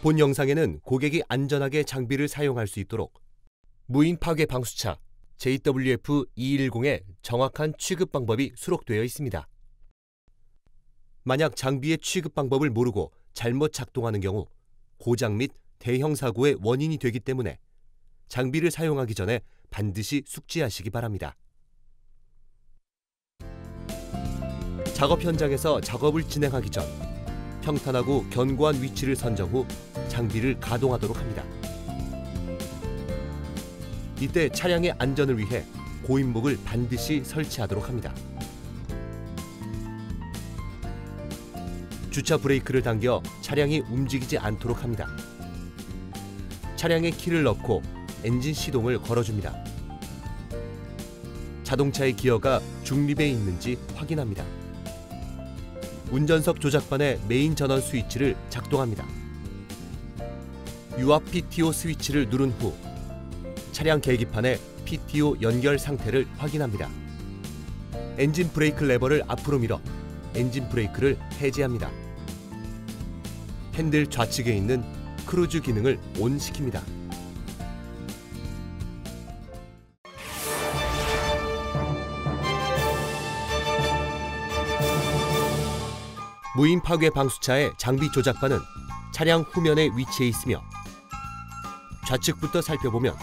본 영상에는 고객이 안전하게 장비를 사용할 수 있도록 무인 파괴 방수차 JWF-210의 정확한 취급 방법이 수록되어 있습니다. 만약 장비의 취급 방법을 모르고 잘못 작동하는 경우 고장 및 대형 사고의 원인이 되기 때문에 장비를 사용하기 전에 반드시 숙지하시기 바랍니다. 작업 현장에서 작업을 진행하기 전 평탄하고 견고한 위치를 선정 후 장비를 가동하도록 합니다. 이때 차량의 안전을 위해 고인목을 반드시 설치하도록 합니다. 주차 브레이크를 당겨 차량이 움직이지 않도록 합니다. 차량에 키를 넣고 엔진 시동을 걸어줍니다. 자동차의 기어가 중립에 있는지 확인합니다. 운전석 조작반의 메인 전원 스위치를 작동합니다. 유압 PTO 스위치를 누른 후 차량 계기판의 PTO 연결 상태를 확인합니다. 엔진 브레이크 레버를 앞으로 밀어 엔진 브레이크를 해제합니다. 핸들 좌측에 있는 크루즈 기능을 ON 시킵니다. 무인 파괴 방수차의 장비 조작반은 차량 후면에 위치해 있으며 좌측부터 살펴보면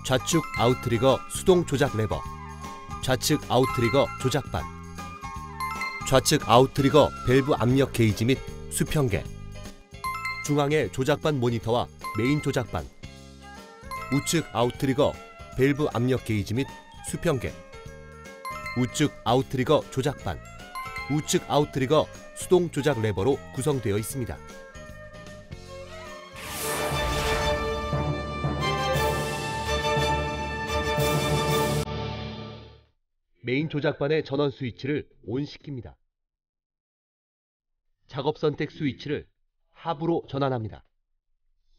좌측 아웃트리거 수동 조작 레버, 좌측 아웃트리거 조작반, 좌측 아웃트리거 밸브 압력 게이지 및 수평계, 중앙의 조작반 모니터와 메인 조작반, 우측 아웃트리거 밸브 압력 게이지 및 수평계, 우측 아웃트리거 조작반, 우측 아웃트리거 수동 조작 레버로 구성되어 있습니다. 메인 조작반의 전원 스위치를 ON 시킵니다. 작업 선택 스위치를 하부로 전환합니다.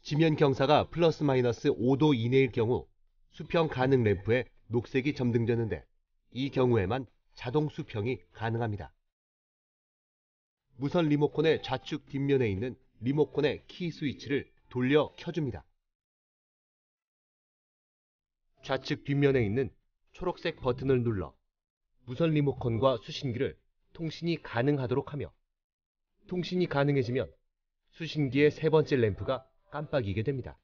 지면 경사가 플러스 마이너스 5도 이내일 경우 수평 가능 램프에 녹색이 점등되는데 이 경우에만 자동 수평이 가능합니다. 무선 리모컨의 좌측 뒷면에 있는 리모컨의 키 스위치를 돌려 켜줍니다. 좌측 뒷면에 있는 초록색 버튼을 눌러 무선 리모컨과 수신기를 통신이 가능하도록 하며 통신이 가능해지면 수신기의 세 번째 램프가 깜빡이게 됩니다.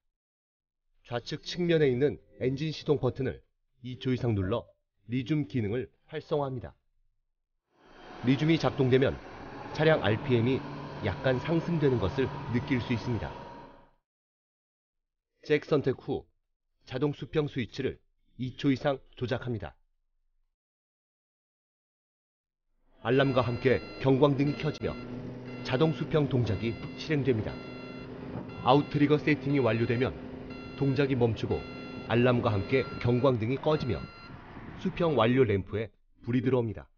좌측 측면에 있는 엔진 시동 버튼을 2초 이상 눌러 리줌 기능을 활성화합니다. 리줌이 작동되면 차량 RPM이 약간 상승되는 것을 느낄 수 있습니다. 잭 선택 후 자동 수평 스위치를 2초 이상 조작합니다. 알람과 함께 경광등이 켜지며 자동 수평 동작이 실행됩니다. 아웃트리거 세팅이 완료되면 동작이 멈추고 알람과 함께 경광등이 꺼지며 수평 완료 램프에 불이 들어옵니다.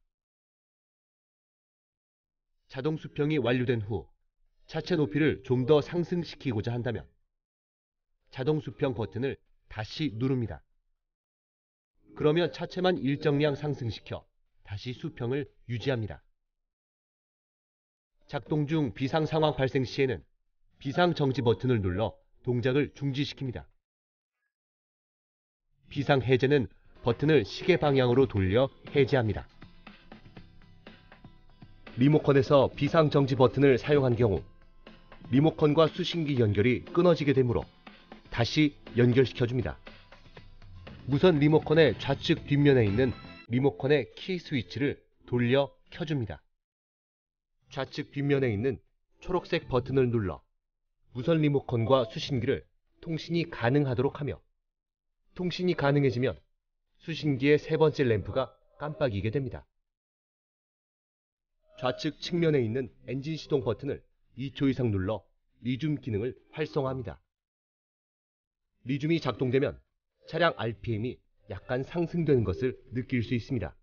자동 수평이 완료된 후 차체 높이를 좀 더 상승시키고자 한다면 자동 수평 버튼을 다시 누릅니다. 그러면 차체만 일정량 상승시켜 다시 수평을 유지합니다. 작동 중 비상 상황 발생 시에는 비상 정지 버튼을 눌러 동작을 중지시킵니다. 비상 해제는 버튼을 시계 방향으로 돌려 해제합니다. 리모컨에서 비상 정지 버튼을 사용한 경우 리모컨과 수신기 연결이 끊어지게 되므로 다시 연결시켜줍니다. 무선 리모컨의 좌측 뒷면에 있는 리모컨의 키 스위치를 돌려 켜줍니다. 좌측 뒷면에 있는 초록색 버튼을 눌러 무선 리모컨과 수신기를 통신이 가능하도록 하며 통신이 가능해지면 수신기의 세 번째 램프가 깜빡이게 됩니다. 좌측 측면에 있는 엔진 시동 버튼을 2초 이상 눌러 리줌 기능을 활성화합니다. 리줌이 작동되면 차량 RPM이 약간 상승되는 것을 느낄 수 있습니다.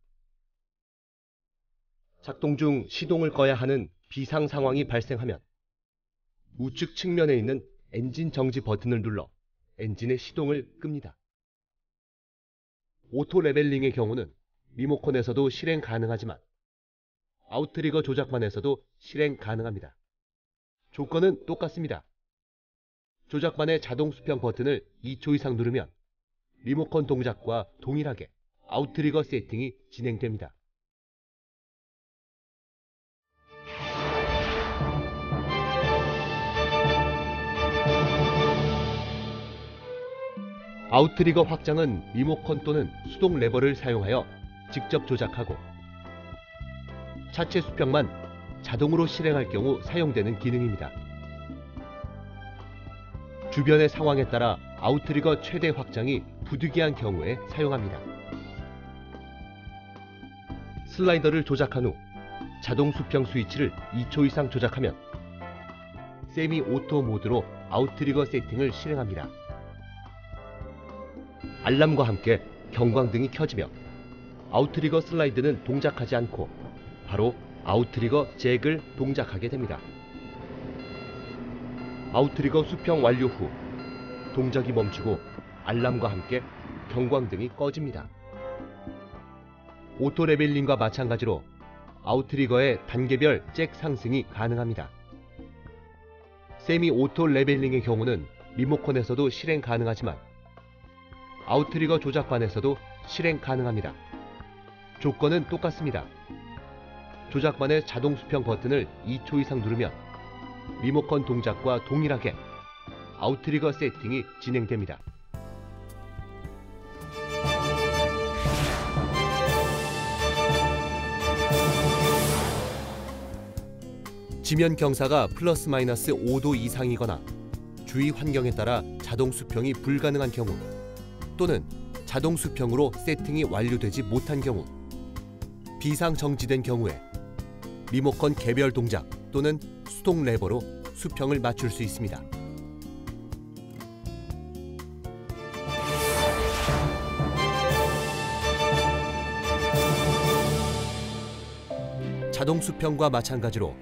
작동 중 시동을 꺼야 하는 비상 상황이 발생하면 우측 측면에 있는 엔진 정지 버튼을 눌러 엔진의 시동을 끕니다. 오토 레벨링의 경우는 리모컨에서도 실행 가능하지만 아웃트리거 조작반에서도 실행 가능합니다. 조건은 똑같습니다. 조작반의 자동 수평 버튼을 2초 이상 누르면 리모컨 동작과 동일하게 아웃트리거 세팅이 진행됩니다. 아웃트리거 확장은 리모컨 또는 수동 레버를 사용하여 직접 조작하고, 차체 수평만 자동으로 실행할 경우 사용되는 기능입니다. 주변의 상황에 따라 아웃트리거 최대 확장이 부득이한 경우에 사용합니다. 슬라이더를 조작한 후 자동 수평 스위치를 2초 이상 조작하면 세미 오토 모드로 아웃트리거 세팅을 실행합니다. 알람과 함께 경광등이 켜지며 아웃트리거 슬라이드는 동작하지 않고 바로 아웃트리거 잭을 동작하게 됩니다. 아웃트리거 수평 완료 후 동작이 멈추고 알람과 함께 경광등이 꺼집니다. 오토 레벨링과 마찬가지로 아웃트리거의 단계별 잭 상승이 가능합니다. 세미 오토 레벨링의 경우는 리모컨에서도 실행 가능하지만 아웃트리거 조작반에서도 실행 가능합니다. 조건은 똑같습니다. 조작반의 자동 수평 버튼을 2초 이상 누르면 리모컨 동작과 동일하게 아웃트리거 세팅이 진행됩니다. 지면 경사가 플러스 마이너스 5도 이상이거나 주위 환경에 따라 자동 수평이 불가능한 경우, 또는 자동 수평으로 세팅이 완료되지 못한 경우, 비상 정지된 경우에 리모컨 개별 동작 또는 수동 레버로 수평을 맞출 수 있습니다. 자동 수평과 마찬가지로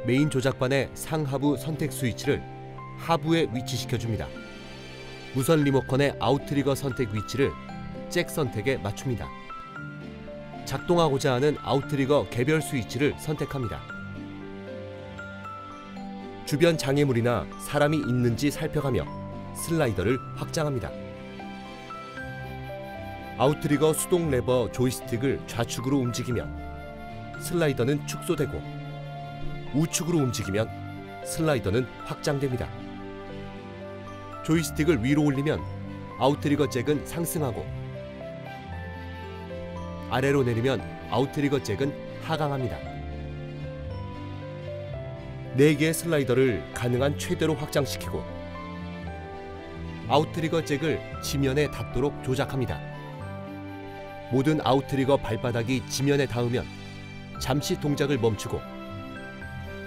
메인 조작반의 상하부 선택 스위치를 하부에 위치시켜줍니다. 무선 리모컨의 아웃트리거 선택 위치를 잭 선택에 맞춥니다. 작동하고자 하는 아웃트리거 개별 스위치를 선택합니다. 주변 장애물이나 사람이 있는지 살펴가며 슬라이더를 확장합니다. 아웃트리거 수동 레버 조이스틱을 좌측으로 움직이면 슬라이더는 축소되고, 우측으로 움직이면 슬라이더는 확장됩니다. 조이스틱을 위로 올리면 아웃트리거 잭은 상승하고, 아래로 내리면 아웃트리거 잭은 하강합니다. 4개의 슬라이더를 가능한 최대로 확장시키고 아웃트리거 잭을 지면에 닿도록 조작합니다. 모든 아웃트리거 발바닥이 지면에 닿으면 잠시 동작을 멈추고,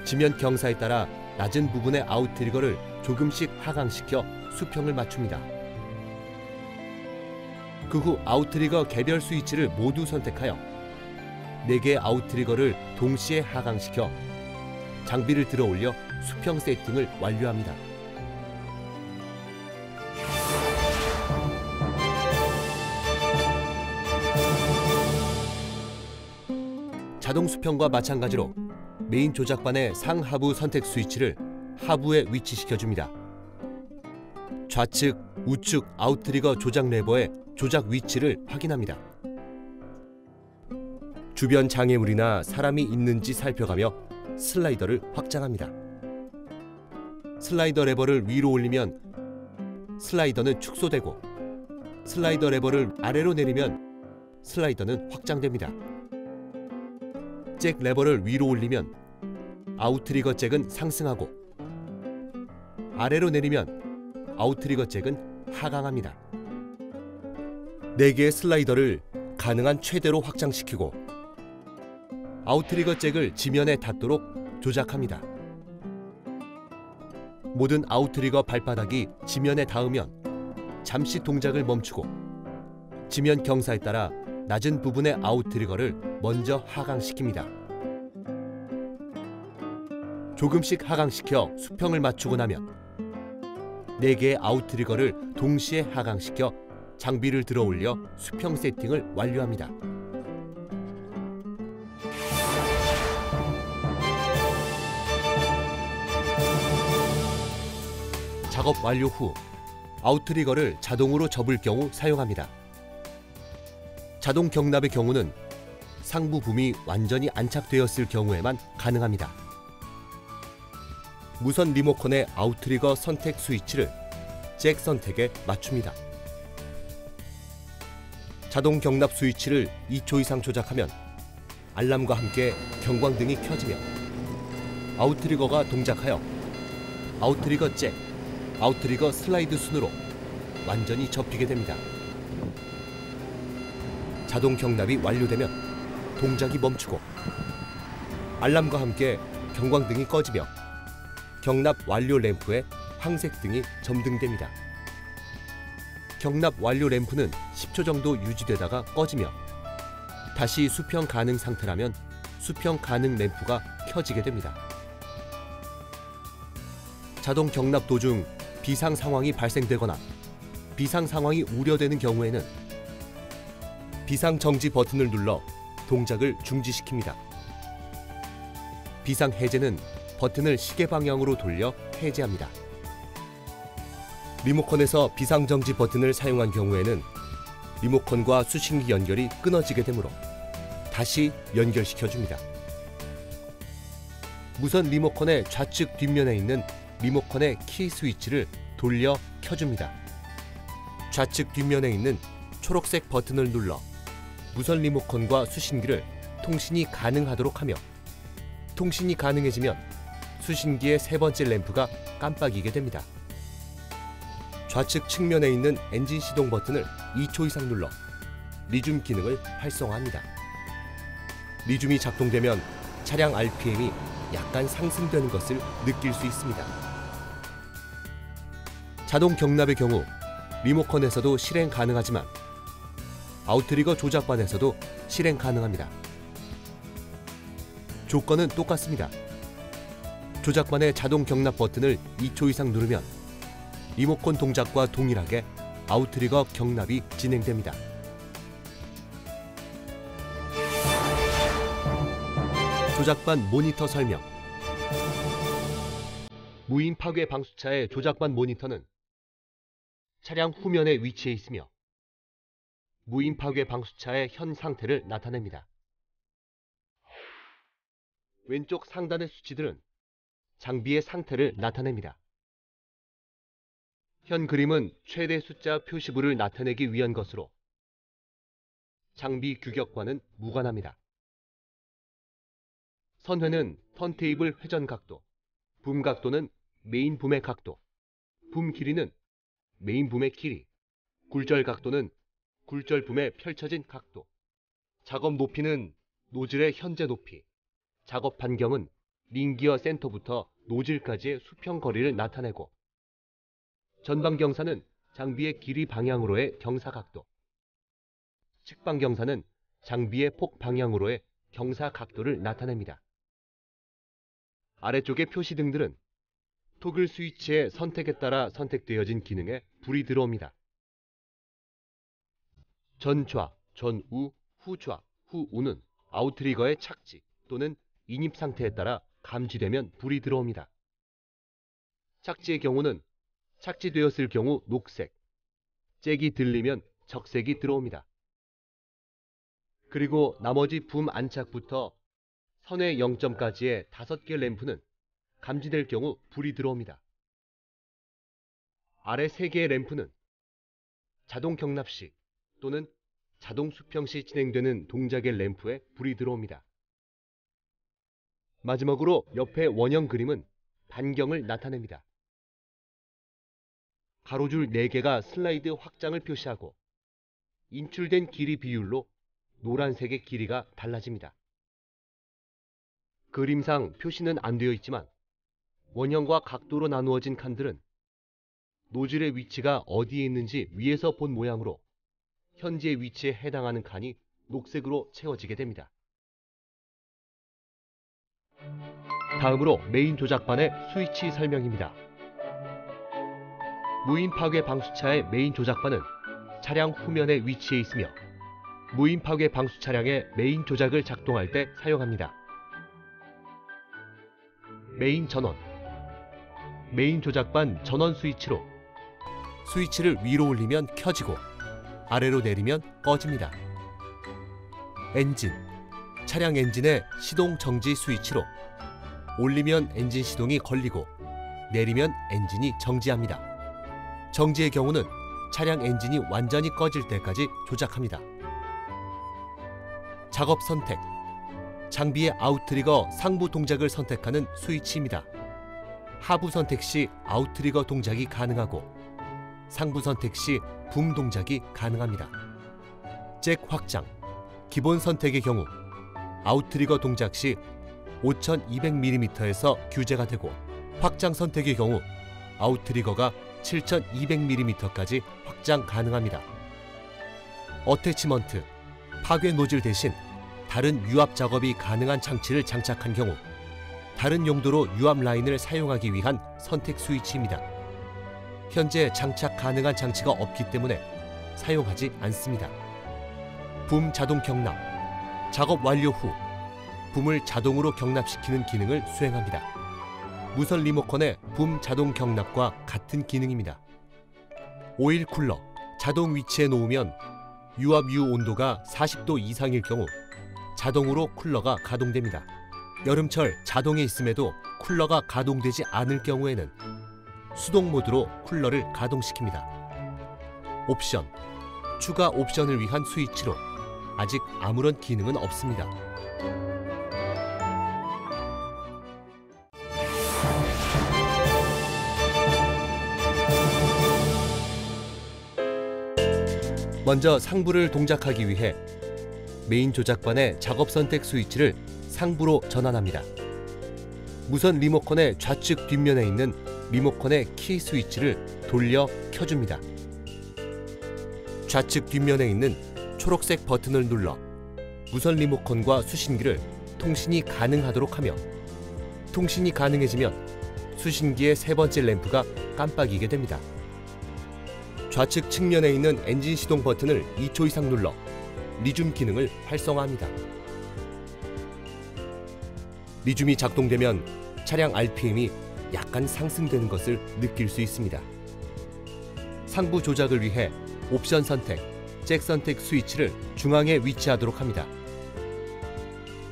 지면 경사에 따라 낮은 부분의 아웃트리거를 조금씩 하강시켜 수평을 맞춥니다. 그 후 아웃트리거 개별 스위치를 모두 선택하여 4개의 아웃트리거를 동시에 하강시켜 장비를 들어 올려 수평 세팅을 완료합니다. 자동 수평과 마찬가지로 메인 조작반의 상하부 선택 스위치를 하부에 위치시켜줍니다. 좌측, 우측 아웃트리거 조작 레버의 조작 위치를 확인합니다. 주변 장애물이나 사람이 있는지 살펴가며 슬라이더를 확장합니다. 슬라이더 레버를 위로 올리면 슬라이더는 축소되고, 슬라이더 레버를 아래로 내리면 슬라이더는 확장됩니다. 잭 레버를 위로 올리면 아웃트리거 잭은 상승하고, 아래로 내리면 아웃트리거 잭은 하강합니다. 4개의 슬라이더를 가능한 최대로 확장시키고 아웃트리거 잭을 지면에 닿도록 조작합니다. 모든 아웃트리거 발바닥이 지면에 닿으면 잠시 동작을 멈추고, 지면 경사에 따라 낮은 부분의 아웃트리거를 먼저 하강시킵니다. 조금씩 하강시켜 수평을 맞추고 나면 4개의 아웃트리거를 동시에 하강시켜 장비를 들어 올려 수평 세팅을 완료합니다. 작업 완료 후 아웃트리거를 자동으로 접을 경우 사용합니다. 자동 경납의 경우는 상부 붐이 완전히 안착되었을 경우에만 가능합니다. 무선 리모컨의 아웃트리거 선택 스위치를 잭 선택에 맞춥니다. 자동 경납 스위치를 2초 이상 조작하면 알람과 함께 경광등이 켜지며 아웃트리거가 동작하여 아웃트리거 잭, 아웃트리거 슬라이드 순으로 완전히 접히게 됩니다. 자동 경납이 완료되면 동작이 멈추고 알람과 함께 경광등이 꺼지며 경납 완료 램프에 황색등이 점등됩니다. 경납 완료 램프는 10초 정도 유지되다가 꺼지며 다시 수평 가능 상태라면 수평 가능 램프가 켜지게 됩니다. 자동 경납 도중 비상 상황이 발생되거나 비상 상황이 우려되는 경우에는 비상 정지 버튼을 눌러 동작을 중지시킵니다. 비상 해제는 버튼을 시계 방향으로 돌려 해제합니다. 리모컨에서 비상 정지 버튼을 사용한 경우에는 리모컨과 수신기 연결이 끊어지게 되므로 다시 연결시켜줍니다. 무선 리모컨의 좌측 뒷면에 있는 리모컨의 키 스위치를 돌려 켜줍니다. 좌측 뒷면에 있는 초록색 버튼을 눌러 무선 리모컨과 수신기를 통신이 가능하도록 하며 통신이 가능해지면 수신기의 세 번째 램프가 깜빡이게 됩니다. 좌측 측면에 있는 엔진 시동 버튼을 2초 이상 눌러 리줌 기능을 활성화합니다. 리줌이 작동되면 차량 RPM이 약간 상승되는 것을 느낄 수 있습니다. 자동 경납의 경우 리모컨에서도 실행 가능하지만 아웃트리거 조작반에서도 실행 가능합니다. 조건은 똑같습니다. 조작반의 자동 경납 버튼을 2초 이상 누르면 리모컨 동작과 동일하게 아웃트리거 경납이 진행됩니다. 조작반 모니터 설명. 무인 파괴 방수차의 조작반 모니터는 차량 후면에 위치해 있으며 무인 파괴 방수차의 현 상태를 나타냅니다. 왼쪽 상단의 수치들은 장비의 상태를 나타냅니다. 현 그림은 최대 숫자 표시부를 나타내기 위한 것으로 장비 규격과는 무관합니다. 선회는 턴테이블 회전 각도, 붐 각도는 메인 붐의 각도, 붐 길이는 메인 붐의 길이, 굴절 각도는 굴절 붐의 펼쳐진 각도, 작업 높이는 노즐의 현재 높이, 작업 반경은 링기어 센터부터 노즐까지의 수평 거리를 나타내고 전방 경사는 장비의 길이 방향으로의 경사 각도, 측방 경사는 장비의 폭 방향으로의 경사 각도를 나타냅니다. 아래쪽의 표시등들은 토글 스위치의 선택에 따라 선택되어진 기능에 불이 들어옵니다. 전좌, 전우, 후좌, 후우는 아웃트리거의 착지 또는 인입 상태에 따라 감지되면 불이 들어옵니다. 착지의 경우는 착지되었을 경우 녹색, 잭이 들리면 적색이 들어옵니다. 그리고 나머지 붐 안착부터 선의 0점까지의 5개 램프는 감지될 경우 불이 들어옵니다. 아래 3개의 램프는 자동 경납 시 또는 자동 수평 시 진행되는 동작의 램프에 불이 들어옵니다. 마지막으로 옆의 원형 그림은 반경을 나타냅니다. 가로줄 4개가 슬라이드 확장을 표시하고 인출된 길이 비율로 노란색의 길이가 달라집니다. 그림상 표시는 안 되어 있지만 원형과 각도로 나누어진 칸들은 노즐의 위치가 어디에 있는지 위에서 본 모양으로 현재의 위치에 해당하는 칸이 녹색으로 채워지게 됩니다. 다음으로 메인 조작반의 스위치 설명입니다. 무인 파괴 방수차의 메인 조작반은 차량 후면에 위치해 있으며 무인 파괴 방수 차량의 메인 조작을 작동할 때 사용합니다. 메인 전원, 메인 조작반 전원 스위치로 스위치를 위로 올리면 켜지고 아래로 내리면 꺼집니다. 엔진, 차량 엔진의 시동 정지 스위치로 올리면 엔진 시동이 걸리고 내리면 엔진이 정지합니다. 정지의 경우는 차량 엔진이 완전히 꺼질 때까지 조작합니다. 작업 선택, 장비의 아웃트리거 상부 동작을 선택하는 스위치입니다. 하부 선택 시 아웃트리거 동작이 가능하고 상부 선택 시 붐 동작이 가능합니다. 잭 확장, 기본 선택의 경우 아웃트리거 동작 시 5200mm에서 규제가 되고 확장 선택의 경우 아웃트리거가 7200mm까지 확장 가능합니다. 어태치먼트, 파괴 노즐 대신 다른 유압 작업이 가능한 장치를 장착한 경우 다른 용도로 유압 라인을 사용하기 위한 선택 스위치입니다. 현재 장착 가능한 장치가 없기 때문에 사용하지 않습니다. 붐 자동 경납, 작업 완료 후 붐을 자동으로 경납시키는 기능을 수행합니다. 무선 리모컨의 붐 자동 경납과 같은 기능입니다. 오일 쿨러, 자동 위치에 놓으면 유압유 온도가 40도 이상일 경우 자동으로 쿨러가 가동됩니다. 여름철 자동에 있음에도 쿨러가 가동되지 않을 경우에는 수동 모드로 쿨러를 가동시킵니다. 옵션, 추가 옵션을 위한 스위치로 아직 아무런 기능은 없습니다. 먼저 상부를 동작하기 위해 메인 조작반의 작업 선택 스위치를 상부로 전환합니다. 무선 리모컨의 좌측 뒷면에 있는 리모컨의 키 스위치를 돌려 켜줍니다. 좌측 뒷면에 있는 초록색 버튼을 눌러 무선 리모컨과 수신기를 통신이 가능하도록 하며 통신이 가능해지면 수신기의 세 번째 램프가 깜빡이게 됩니다. 좌측 측면에 있는 엔진 시동 버튼을 2초 이상 눌러 리줌 기능을 활성화합니다. 리줌이 작동되면 차량 RPM이 약간 상승되는 것을 느낄 수 있습니다. 상부 조작을 위해 옵션 선택, 잭 선택 스위치를 중앙에 위치하도록 합니다.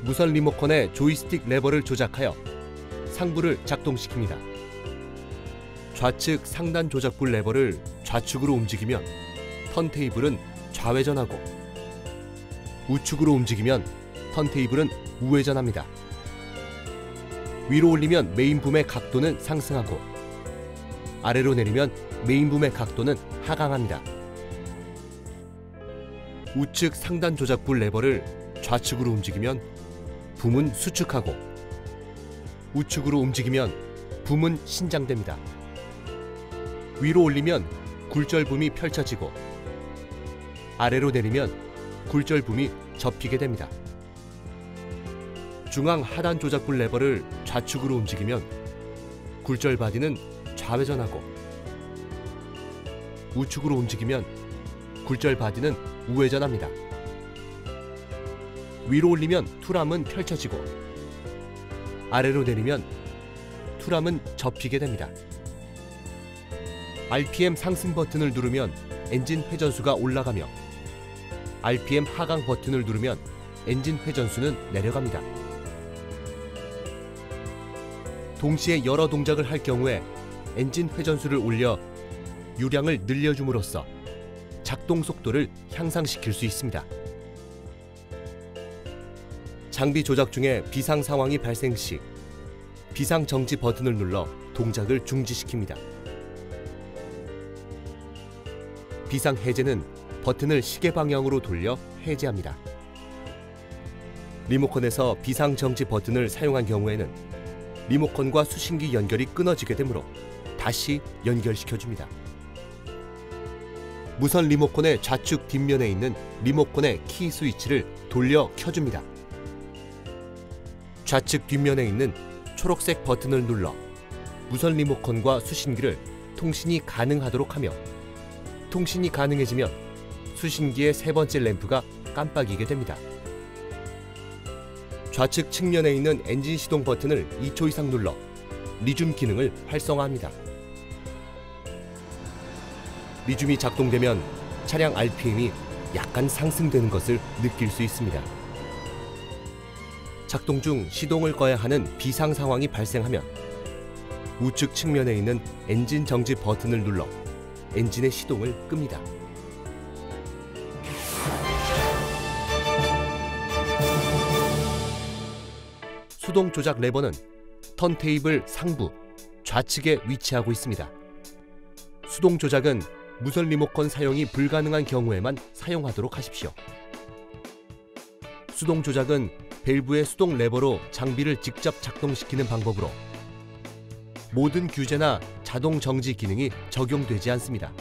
무선 리모컨의 조이스틱 레버를 조작하여 상부를 작동시킵니다. 좌측 상단 조작부 레버를 좌측으로 움직이면 턴테이블은 좌회전하고 우측으로 움직이면 턴테이블은 우회전합니다. 위로 올리면 메인붐의 각도는 상승하고 아래로 내리면 메인붐의 각도는 하강합니다. 우측 상단 조작부 레버를 좌측으로 움직이면 붐은 수축하고 우측으로 움직이면 붐은 신장됩니다. 위로 올리면 굴절붐이 펼쳐지고 아래로 내리면 굴절붐이 접히게 됩니다. 중앙 하단 조작부 레버를 좌측으로 움직이면 굴절 바디는 좌회전하고 우측으로 움직이면 굴절 바디는 우회전합니다. 위로 올리면 투람은 펼쳐지고 아래로 내리면 투람은 접히게 됩니다. RPM 상승 버튼을 누르면 엔진 회전수가 올라가며 RPM 하강 버튼을 누르면 엔진 회전수는 내려갑니다. 동시에 여러 동작을 할 경우에 엔진 회전수를 올려 유량을 늘려줌으로써 작동 속도를 향상시킬 수 있습니다. 장비 조작 중에 비상 상황이 발생 시 비상 정지 버튼을 눌러 동작을 중지시킵니다. 비상 해제는 버튼을 시계 방향으로 돌려 해제합니다. 리모컨에서 비상 정지 버튼을 사용한 경우에는 리모컨과 수신기 연결이 끊어지게 되므로 다시 연결시켜줍니다. 무선 리모컨의 좌측 뒷면에 있는 리모컨의 키 스위치를 돌려 켜줍니다. 좌측 뒷면에 있는 초록색 버튼을 눌러 무선 리모컨과 수신기를 통신이 가능하도록 하며 통신이 가능해지면 수신기의 세 번째 램프가 깜빡이게 됩니다. 좌측 측면에 있는 엔진 시동 버튼을 2초 이상 눌러 리줌 기능을 활성화합니다. 리줌이 작동되면 차량 RPM이 약간 상승되는 것을 느낄 수 있습니다. 작동 중 시동을 꺼야 하는 비상 상황이 발생하면 우측 측면에 있는 엔진 정지 버튼을 눌러 엔진의 시동을 끕니다. 수동 조작 레버는 턴테이블 상부, 좌측에 위치하고 있습니다. 수동 조작은 무선 리모컨 사용이 불가능한 경우에만 사용하도록 하십시오. 수동 조작은 밸브의 수동 레버로 장비를 직접 작동시키는 방법으로 모든 규제나 자동 정지 기능이 적용되지 않습니다.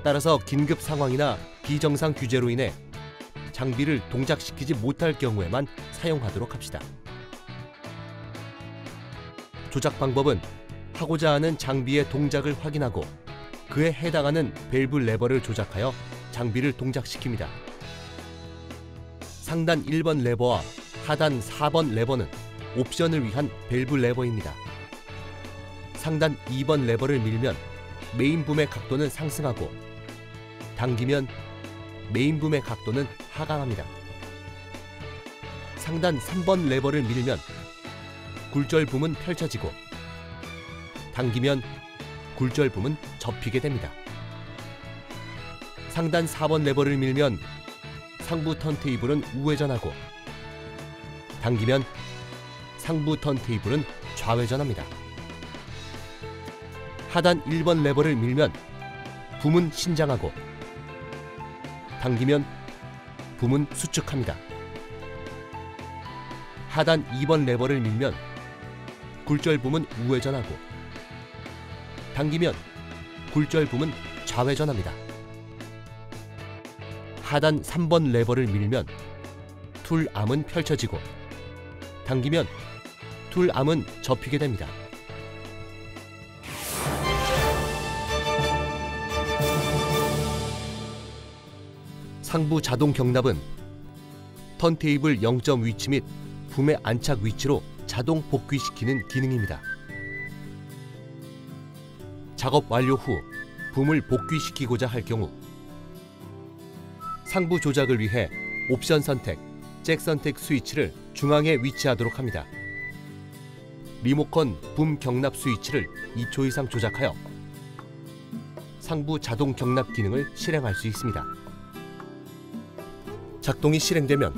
따라서 긴급 상황이나 비정상 규제로 인해 장비를 동작시키지 못할 경우에만 사용하도록 합시다. 조작 방법은 하고자 하는 장비의 동작을 확인하고 그에 해당하는 밸브 레버를 조작하여 장비를 동작시킵니다. 상단 1번 레버와 하단 4번 레버는 옵션을 위한 밸브 레버입니다. 상단 2번 레버를 밀면 메인붐의 각도는 상승하고 당기면 메인붐의 각도는 하강합니다. 상단 3번 레버를 밀면 굴절붐은 펼쳐지고 당기면 굴절붐은 접히게 됩니다. 상단 4번 레버를 밀면 상부 턴테이블은 우회전하고 당기면 상부 턴테이블은 좌회전합니다. 하단 1번 레버를 밀면 붐은 신장하고 당기면 붐은 수축합니다. 하단 2번 레버를 밀면 굴절붐은 우회전하고 당기면 굴절붐은 좌회전합니다. 하단 3번 레버를 밀면 툴암은 펼쳐지고 당기면 툴암은 접히게 됩니다. 상부 자동 경납은 턴테이블 0점 위치 및 붐의 안착 위치로 자동 복귀시키는 기능입니다. 작업 완료 후 붐을 복귀시키고자 할 경우 상부 조작을 위해 옵션 선택, 잭 선택 스위치를 중앙에 위치하도록 합니다. 리모컨 붐 경납 스위치를 2초 이상 조작하여 상부 자동 경납 기능을 실행할 수 있습니다. 작동이 실행되면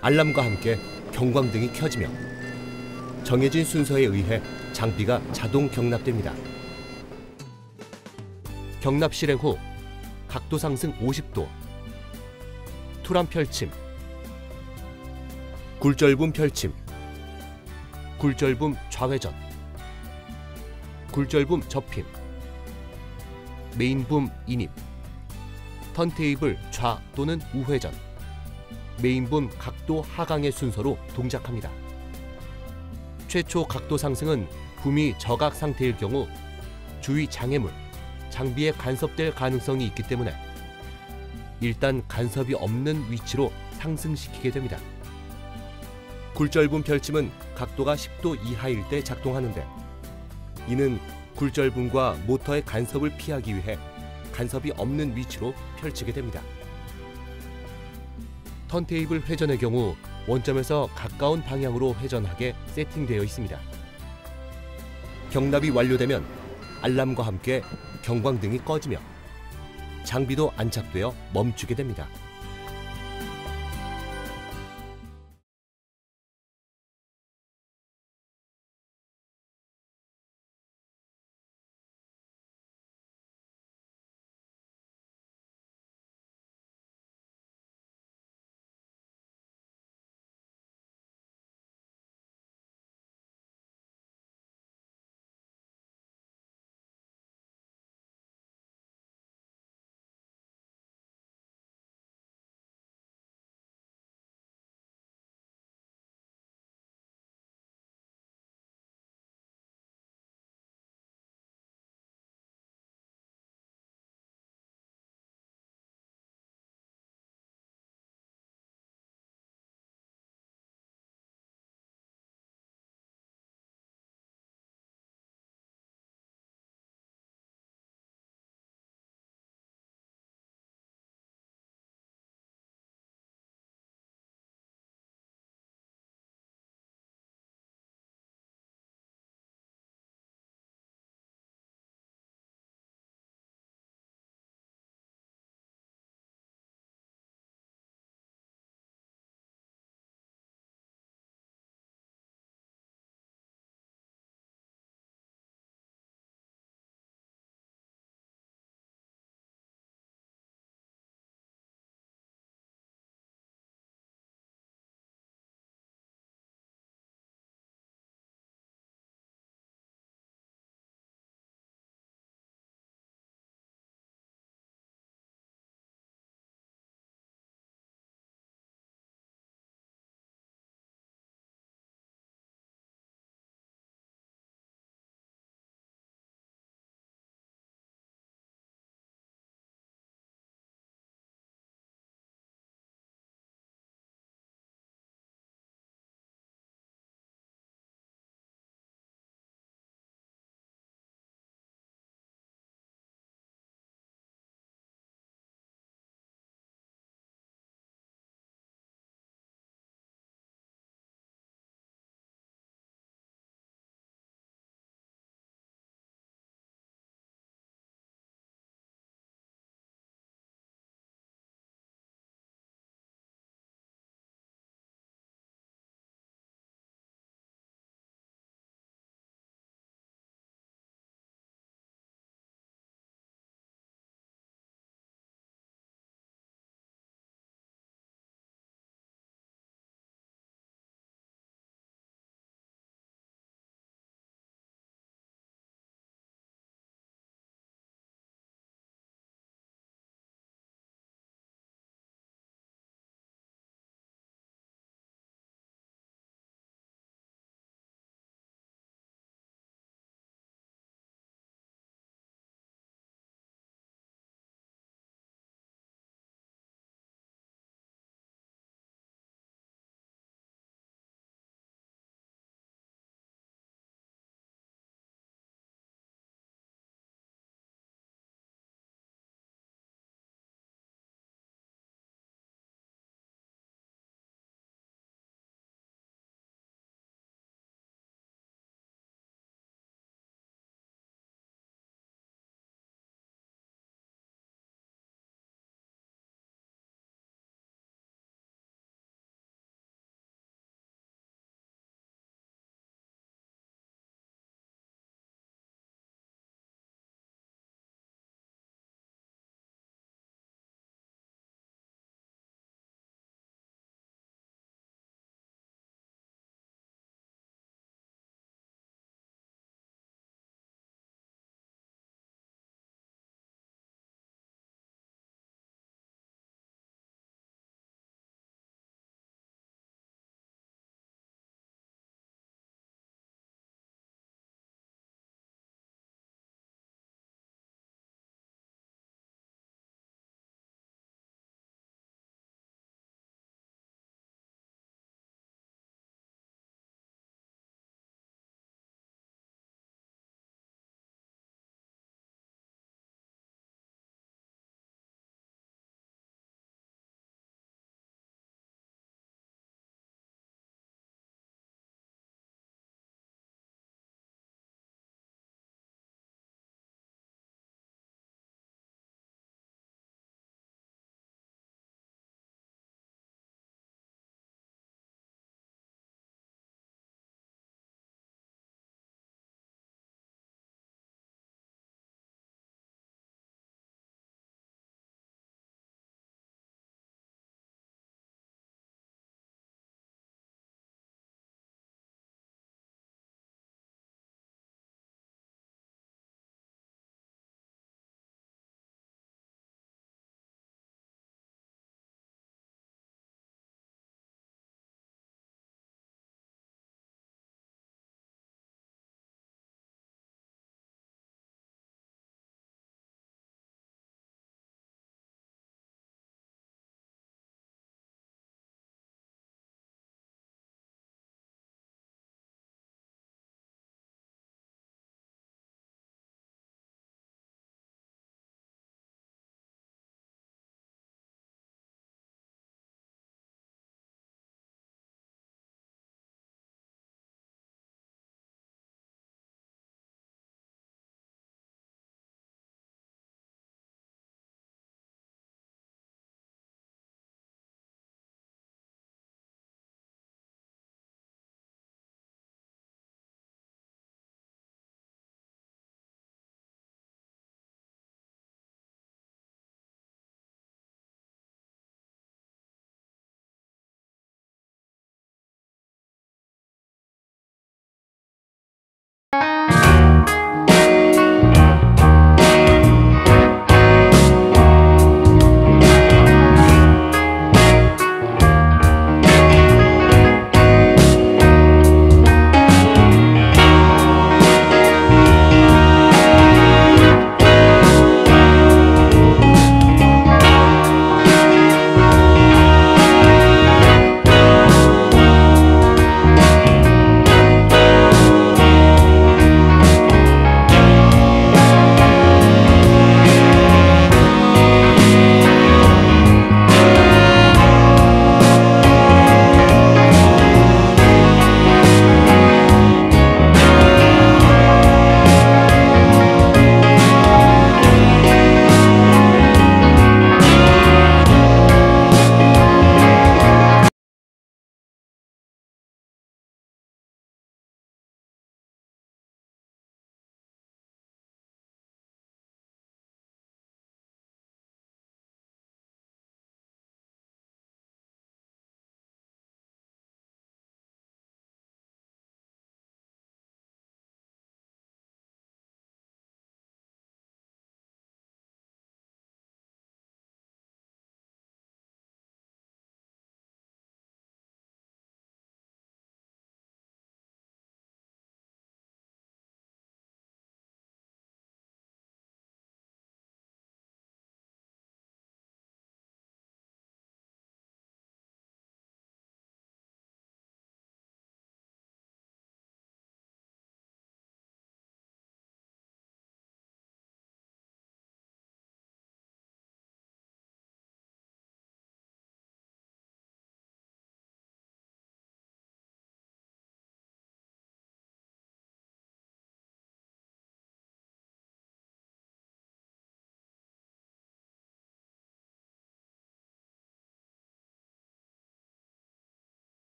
알람과 함께 경광등이 켜지며 정해진 순서에 의해 장비가 자동 경납됩니다. 경납 실행 후 각도 상승 50도, 툴암 펼침, 굴절붐 펼침, 굴절붐 좌회전, 굴절붐 접힘, 메인붐 인입, 턴테이블 좌 또는 우회전, 메인붐 각도 하강의 순서로 동작합니다. 최초 각도 상승은 붐이 저각 상태일 경우 주위 장애물, 장비에 간섭될 가능성이 있기 때문에 일단 간섭이 없는 위치로 상승시키게 됩니다. 굴절붐 펼침은 각도가 10도 이하일 때 작동하는데 이는 굴절붐과 모터의 간섭을 피하기 위해 간섭이 없는 위치로 펼치게 됩니다. 턴테이블 회전의 경우 원점에서 가까운 방향으로 회전하게 세팅되어 있습니다. 경납이 완료되면 알람과 함께 경광등이 꺼지며 장비도 안착되어 멈추게 됩니다.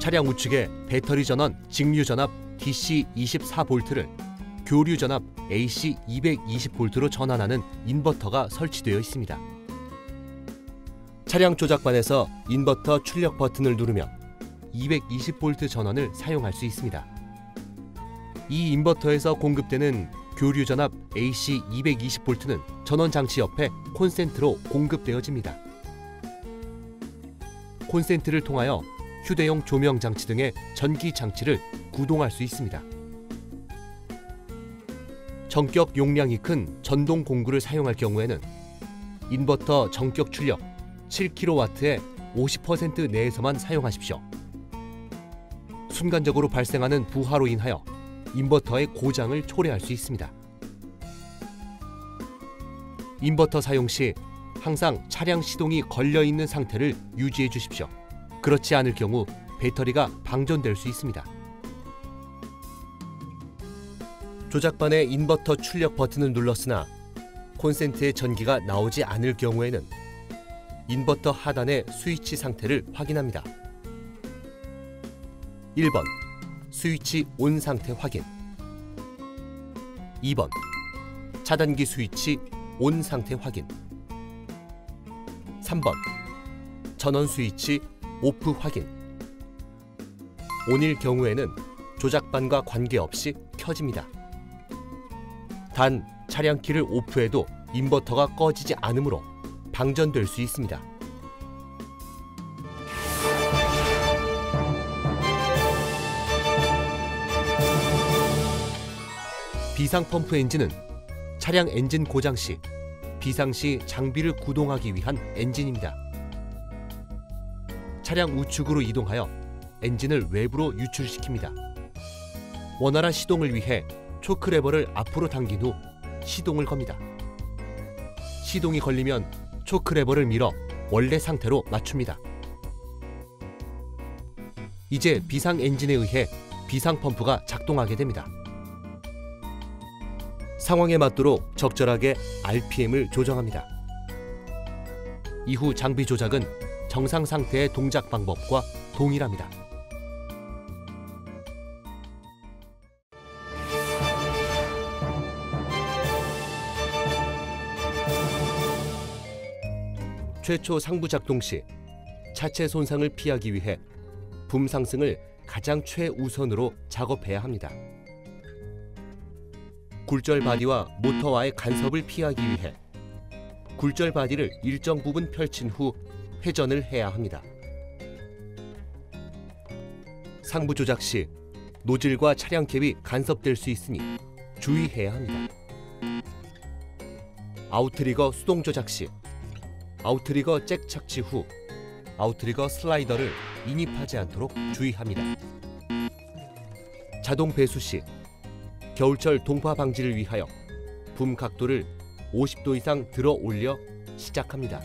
차량 우측에 배터리 전원 직류 전압 DC 24V를 교류 전압 AC 220V로 전환하는 인버터가 설치되어 있습니다. 차량 조작반에서 인버터 출력 버튼을 누르면 220V 전원을 사용할 수 있습니다. 이 인버터에서 공급되는 교류 전압 AC 220V는 전원 장치 옆에 콘센트로 공급되어집니다. 콘센트를 통하여 휴대용 조명 장치 등의 전기 장치를 구동할 수 있습니다. 전격 용량이 큰 전동 공구를 사용할 경우에는 인버터 전격 출력 7kW의 50% 내에서만 사용하십시오. 순간적으로 발생하는 부하로 인하여 인버터의 고장을 초래할 수 있습니다. 인버터 사용 시 항상 차량 시동이 걸려 있는 상태를 유지해 주십시오. 그렇지 않을 경우 배터리가 방전될 수 있습니다. 조작반의 인버터 출력 버튼을 눌렀으나 콘센트의 전기가 나오지 않을 경우에는 인버터 하단의 스위치 상태를 확인합니다. 1번 스위치 온 상태 확인. 2번 차단기 스위치 온 상태 확인. 3번 전원 스위치 오프 확인. ON일 경우에는 조작반과 관계없이 켜집니다. 단 차량 키를 오프해도 인버터가 꺼지지 않으므로 방전될 수 있습니다. 비상 펌프 엔진은 차량 엔진 고장 시 비상시 장비를 구동하기 위한 엔진입니다. 차량 우측으로 이동하여 엔진을 외부로 유출시킵니다. 원활한 시동을 위해 초크 레버를 앞으로 당긴 후 시동을 겁니다. 시동이 걸리면 초크 레버를 밀어 원래 상태로 맞춥니다. 이제 비상 엔진에 의해 비상 펌프가 작동하게 됩니다. 상황에 맞도록 적절하게 RPM을 조정합니다. 이후 장비 조작은 정상 상태의 동작 방법과 동일합니다. 최초 상부 작동 시 차체 손상을 피하기 위해 붐 상승을 가장 최우선으로 작업해야 합니다. 굴절 바디와 모터와의 간섭을 피하기 위해 굴절 바디를 일정 부분 펼친 후 회전을 해야 합니다. 상부 조작 시 노즐과 차량 캡이 간섭될 수 있으니 주의해야 합니다. 아웃트리거 수동 조작 시 아웃트리거 잭 착지 후 아웃트리거 슬라이더를 인입하지 않도록 주의합니다. 자동 배수 시 겨울철 동파 방지를 위하여 붐 각도를 50도 이상 들어 올려 시작합니다.